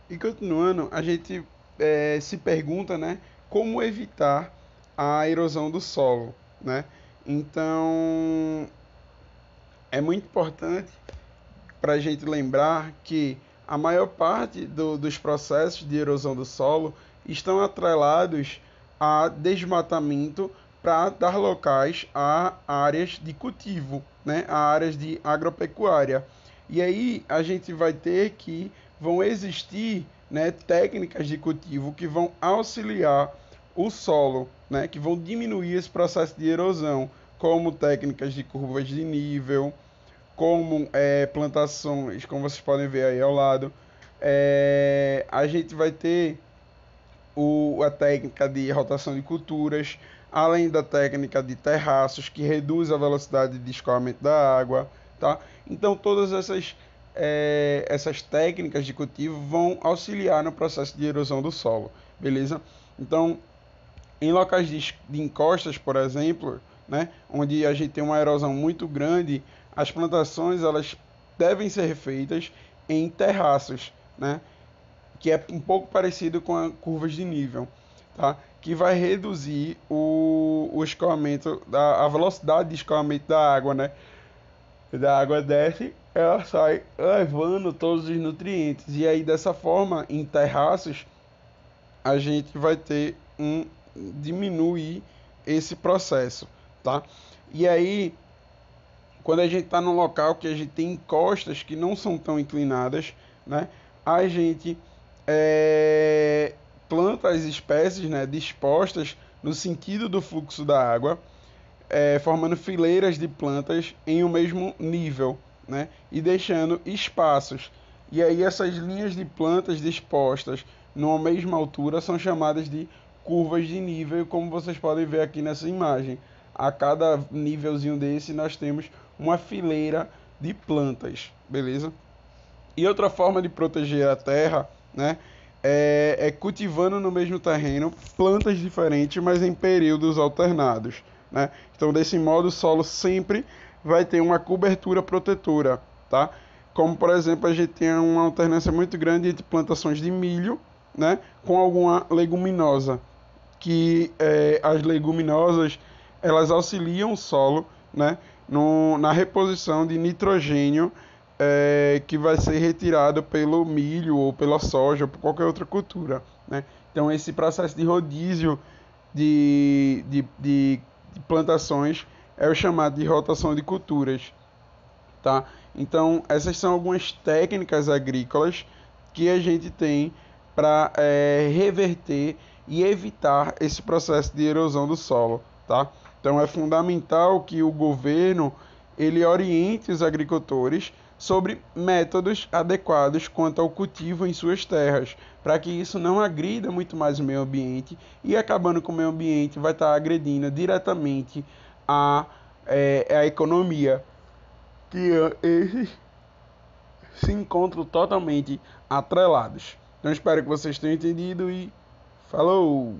E continuando, a gente se pergunta, né, como evitar a erosão do solo, né? Então, é muito importante para a gente lembrar que a maior parte dos processos de erosão do solo estão atrelados a desmatamento para dar locais a áreas de cultivo, né, a áreas de agropecuária. E aí a gente vai ter que vão existir, né, técnicas de cultivo que vão auxiliar o solo, né, que vão diminuir esse processo de erosão, como técnicas de curvas de nível, como plantações, como vocês podem ver aí ao lado. A gente vai ter a técnica de rotação de culturas, além da técnica de terraços, que reduz a velocidade de escoamento da água, tá? Então, todas essas técnicas de cultivo vão auxiliar no processo de erosão do solo, beleza? Então, em locais de encostas, por exemplo, né, onde a gente tem uma erosão muito grande, as plantações elas devem ser feitas em terraços, né, que é um pouco parecido com as curvas de nível, tá? Que vai reduzir o escoamento, a velocidade de escoamento da água, né? Da água desce, ela sai levando todos os nutrientes. E aí, dessa forma, em terraços, a gente vai ter diminuir esse processo, tá? E aí, quando a gente está num local que a gente tem encostas que não são tão inclinadas, né? A gente é, planta as espécies, né, dispostas no sentido do fluxo da água, formando fileiras de plantas em um mesmo nível, né? E deixando espaços. E aí essas linhas de plantas dispostas numa mesma altura são chamadas de curvas de nível, como vocês podem ver aqui nessa imagem. A cada nívelzinho desse nós temos uma fileira de plantas, beleza? E outra forma de proteger a terra, né, é cultivando no mesmo terreno plantas diferentes, mas em períodos alternados, né? Então, desse modo, o solo sempre vai ter uma cobertura protetora, tá? Como, por exemplo, a gente tem uma alternância muito grande entre plantações de milho, né, com alguma leguminosa, que as leguminosas elas auxiliam o solo, né, na reposição de nitrogênio que vai ser retirado pelo milho ou pela soja ou por qualquer outra cultura, né? Então esse processo de rodízio de plantações é o chamado de rotação de culturas, tá? Então essas são algumas técnicas agrícolas que a gente tem para reverter e evitar esse processo de erosão do solo, tá? Então é fundamental que o governo ele oriente os agricultores sobre métodos adequados quanto ao cultivo em suas terras, para que isso não agrida muito mais o meio ambiente e acabando com o meio ambiente vai estar agredindo diretamente a, a economia, que esses se encontram totalmente atrelados. Então espero que vocês tenham entendido e falou!